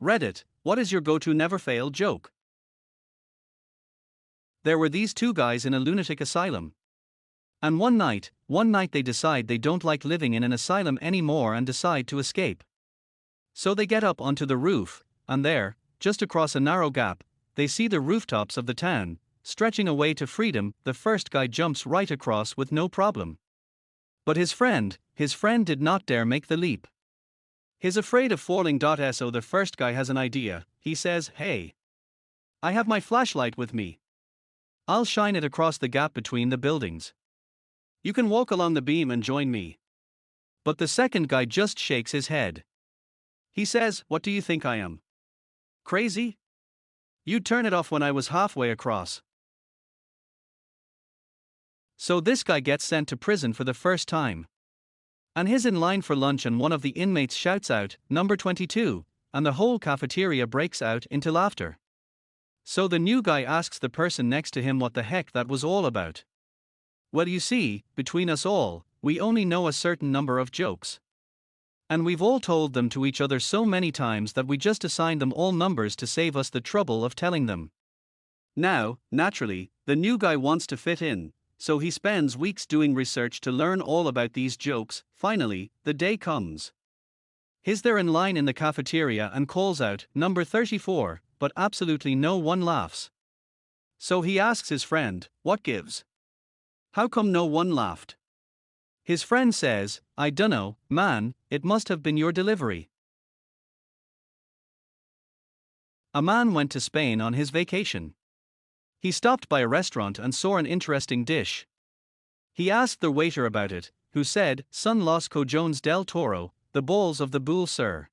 Reddit, what is your go-to never-fail joke? There were these two guys in a lunatic asylum. And one night they decide they don't like living in an asylum anymore and decide to escape. So they get up onto the roof, and there, just across a narrow gap, they see the rooftops of the town, stretching away to freedom. The first guy jumps right across with no problem. But his friend did not dare make the leap. He's afraid of falling. So the first guy has an idea. He says, "Hey, I have my flashlight with me. I'll shine it across the gap between the buildings. You can walk along the beam and join me." But the second guy just shakes his head. He says, "What do you think I am? Crazy? You'd turn it off when I was halfway across." So this guy gets sent to prison for the first time. And he's in line for lunch and one of the inmates shouts out, "Number 22, and the whole cafeteria breaks out into laughter. So the new guy asks the person next to him what the heck that was all about. "Well, you see, between us all, we only know a certain number of jokes. And we've all told them to each other so many times that we just assigned them all numbers to save us the trouble of telling them." Now, naturally, the new guy wants to fit in, so he spends weeks doing research to learn all about these jokes. Finally, the day comes. He's there in line in the cafeteria and calls out, "Number 34, but absolutely no one laughs. So he asks his friend, "What gives? How come no one laughed?" His friend says, "I dunno, man, it must have been your delivery." A man went to Spain on his vacation. He stopped by a restaurant and saw an interesting dish. He asked the waiter about it, who said, "Son los cojones del toro, the balls of the bull, sir.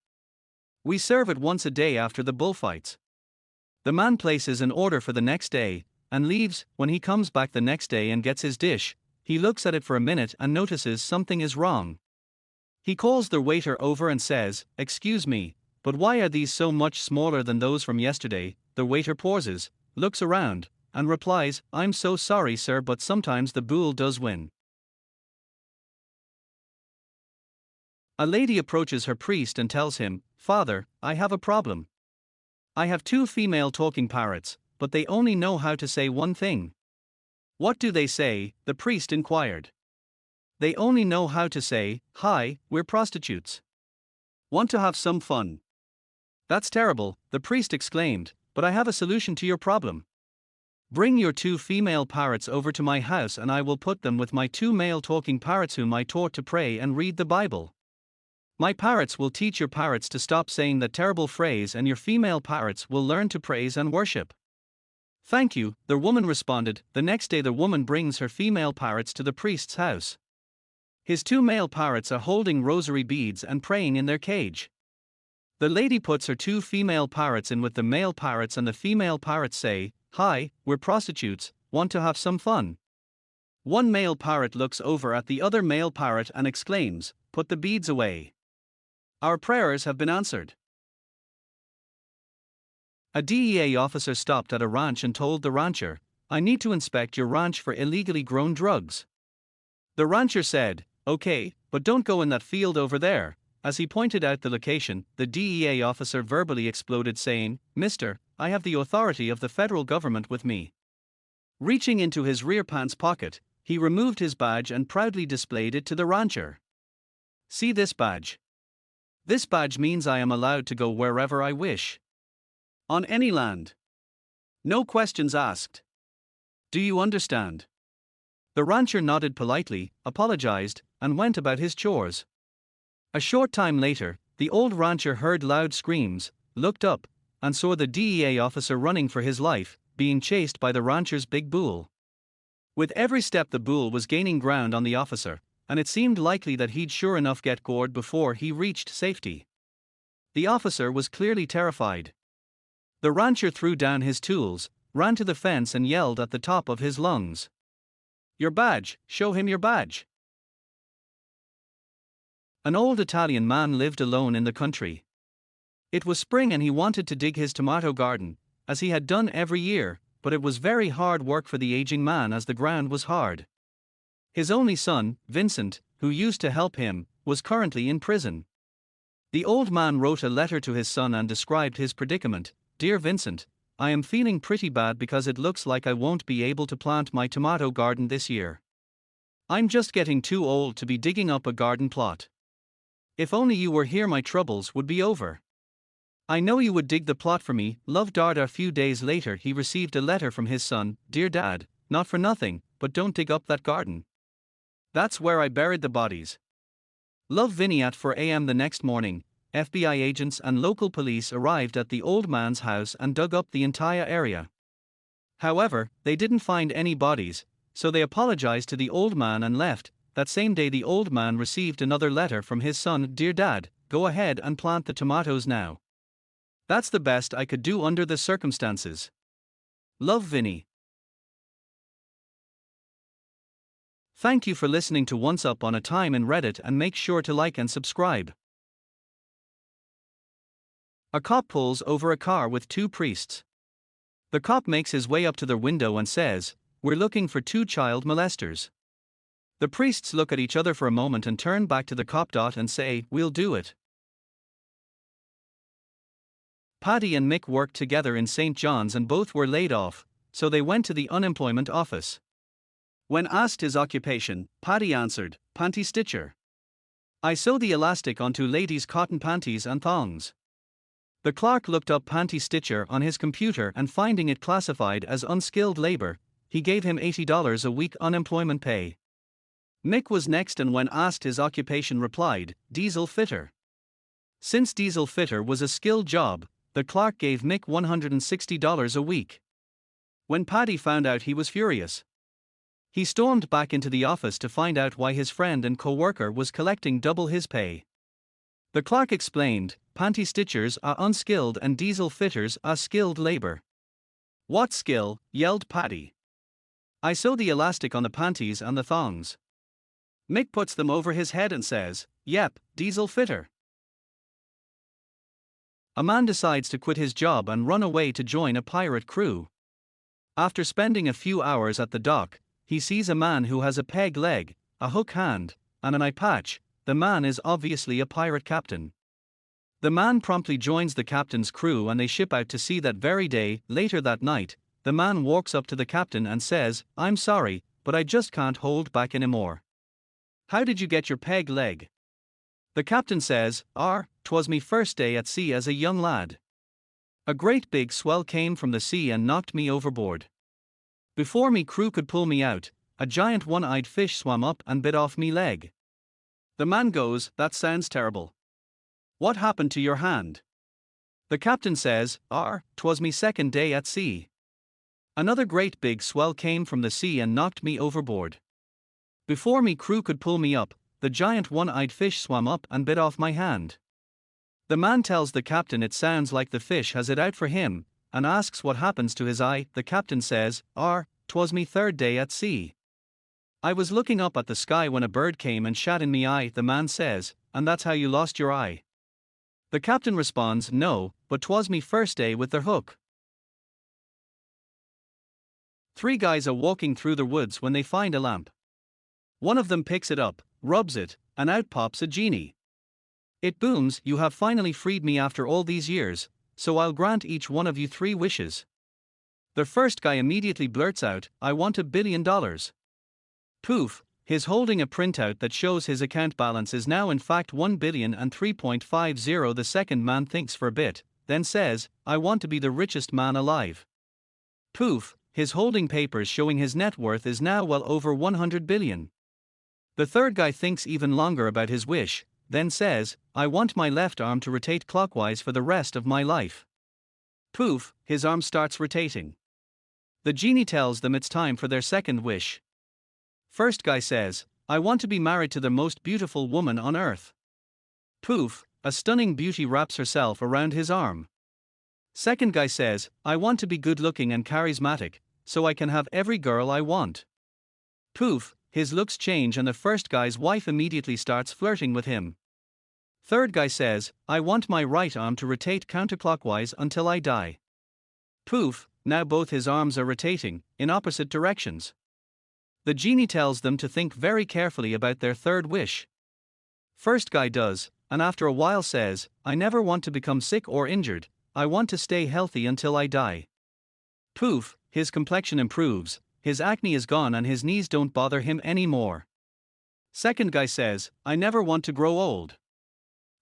We serve it once a day after the bullfights." The man places an order for the next day, and leaves. When he comes back the next day and gets his dish, he looks at it for a minute and notices something is wrong. He calls the waiter over and says, "Excuse me, but why are these so much smaller than those from yesterday?" The waiter pauses, looks around, and replies, "I'm so sorry, sir, but sometimes the bull does win." A lady approaches her priest and tells him, "Father, I have a problem. I have two female talking parrots, but they only know how to say one thing." "What do they say?" the priest inquired. "They only know how to say, 'Hi, we're prostitutes. Want to have some fun?'" "That's terrible," the priest exclaimed, "but I have a solution to your problem. Bring your two female parrots over to my house and I will put them with my two male talking parrots whom I taught to pray and read the Bible. My parrots will teach your parrots to stop saying that terrible phrase and your female parrots will learn to praise and worship." "Thank you," the woman responded. The next day the woman brings her female parrots to the priest's house. His two male parrots are holding rosary beads and praying in their cage. The lady puts her two female parrots in with the male parrots and the female parrots say, "Hi, we're prostitutes, want to have some fun?" One male parrot looks over at the other male parrot and exclaims, "Put the beads away. Our prayers have been answered." A DEA officer stopped at a ranch and told the rancher, "I need to inspect your ranch for illegally grown drugs." The rancher said, "Okay, but don't go in that field over there." As he pointed out the location, the DEA officer verbally exploded, saying, "Mister, I have the authority of the federal government with me." Reaching into his rear pants pocket, he removed his badge and proudly displayed it to the rancher. "See this badge? This badge means I am allowed to go wherever I wish. On any land. No questions asked. Do you understand?" The rancher nodded politely, apologized, and went about his chores. A short time later, the old rancher heard loud screams, looked up, and saw the DEA officer running for his life, being chased by the rancher's big bull. With every step the bull was gaining ground on the officer, and it seemed likely that he'd sure enough get gored before he reached safety. The officer was clearly terrified. The rancher threw down his tools, ran to the fence and yelled at the top of his lungs, "Your badge, show him your badge." An old Italian man lived alone in the country. It was spring and he wanted to dig his tomato garden, as he had done every year, but it was very hard work for the aging man as the ground was hard. His only son, Vincent, who used to help him, was currently in prison. The old man wrote a letter to his son and described his predicament. Dear Vincent, I am feeling pretty bad because it looks like I won't be able to plant my tomato garden this year. I'm just getting too old to be digging up a garden plot. If only you were here, my troubles would be over. I know you would dig the plot for me. Love, Dard. A few days later, he received a letter from his son. Dear Dad, not for nothing, but don't dig up that garden. That's where I buried the bodies. Love, Vinny. At 4 a.m. the next morning, FBI agents and local police arrived at the old man's house and dug up the entire area. However, they didn't find any bodies, so they apologized to the old man and left. That same day, the old man received another letter from his son. Dear Dad, go ahead and plant the tomatoes now. That's the best I could do under the circumstances. Love, Vinny. Thank you for listening to Once Up on a Time in Reddit, and make sure to like and subscribe. A cop pulls over a car with two priests. The cop makes his way up to their window and says, "We're looking for two child molesters." The priests look at each other for a moment and turn back to the cop and say, "We'll do it." Paddy and Mick worked together in St. John's and both were laid off, so they went to the unemployment office. When asked his occupation, Paddy answered, "Panty stitcher. I sew the elastic onto ladies' cotton panties and thongs." The clerk looked up panty stitcher on his computer and, finding it classified as unskilled labor, he gave him $80 a week unemployment pay. Mick was next and when asked his occupation replied, "Diesel fitter." Since diesel fitter was a skilled job, the clerk gave Mick $160 a week. When Paddy found out, he was furious. He stormed back into the office to find out why his friend and co-worker was collecting double his pay. The clerk explained, "Panty stitchers are unskilled and diesel fitters are skilled labor." "What skill?" yelled Paddy. "I sew the elastic on the panties and the thongs." Mick puts them over his head and says, "Yep, diesel fitter." A man decides to quit his job and run away to join a pirate crew. After spending a few hours at the dock, he sees a man who has a peg leg, a hook hand, and an eye patch. The man is obviously a pirate captain. The man promptly joins the captain's crew and they ship out to sea that very day. Later that night, the man walks up to the captain and says, "I'm sorry, but I just can't hold back anymore." "How did you get your peg leg?" The captain says, "'Twas me first day at sea as a young lad. A great big swell came from the sea and knocked me overboard. Before me crew could pull me out, a giant one-eyed fish swam up and bit off me leg." The man goes, "That sounds terrible. What happened to your hand?" The captain says, "'Twas me second day at sea. Another great big swell came from the sea and knocked me overboard. Before me crew could pull me up, the giant one-eyed fish swam up and bit off my hand." The man tells the captain it sounds like the fish has it out for him, and asks what happens to his eye. The captain says, "'Twas me third day at sea. I was looking up at the sky when a bird came and shat in me eye." The man says, "And that's how you lost your eye?" The captain responds, "No, but 'twas me first day with the hook." Three guys are walking through the woods when they find a lamp. One of them picks it up, rubs it, and out pops a genie. It booms, "You have finally freed me after all these years, so I'll grant each one of you 3 wishes." The first guy immediately blurts out, "I want $1 billion. Poof, he's holding a printout that shows his account balance is now in fact $1,003,50. The second man thinks for a bit, then says, "I want to be the richest man alive." Poof, he's holding papers showing his net worth is now well over 100 billion. The third guy thinks even longer about his wish, then says, "I want my left arm to rotate clockwise for the rest of my life." Poof, his arm starts rotating. The genie tells them it's time for their second wish. First guy says, "I want to be married to the most beautiful woman on earth." Poof, a stunning beauty wraps herself around his arm. Second guy says, "I want to be good looking and charismatic, so I can have every girl I want." Poof, his looks change and the first guy's wife immediately starts flirting with him. Third guy says, "I want my right arm to rotate counterclockwise until I die." Poof, now both his arms are rotating, in opposite directions. The genie tells them to think very carefully about their third wish. First guy does, and after a while says, I never want to become sick or injured, I want to stay healthy until I die. Poof, his complexion improves, his acne is gone and his knees don't bother him anymore. Second guy says, I never want to grow old.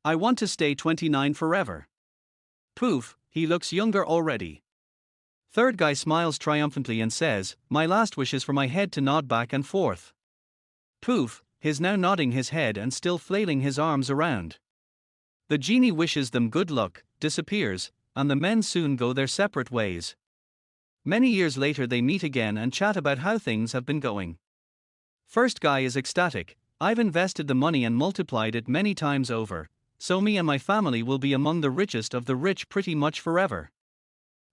I want to stay 29 forever. Poof, he looks younger already. Third guy smiles triumphantly and says, my last wish is for my head to nod back and forth. Poof, he's now nodding his head and still flailing his arms around. The genie wishes them good luck, disappears, and the men soon go their separate ways. Many years later they meet again and chat about how things have been going. First guy is ecstatic, I've invested the money and multiplied it many times over, so me and my family will be among the richest of the rich pretty much forever.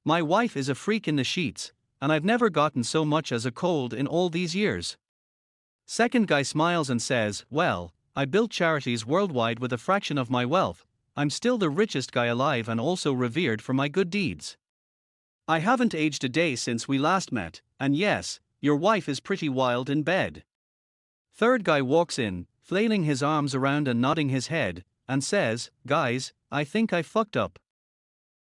My wife is a freak in the sheets, and I've never gotten so much as a cold in all these years. Second guy smiles and says, well, I built charities worldwide with a fraction of my wealth, I'm still the richest guy alive and also revered for my good deeds. I haven't aged a day since we last met, and yes, your wife is pretty wild in bed. Third guy walks in, flailing his arms around and nodding his head, and says, guys, I think I fucked up.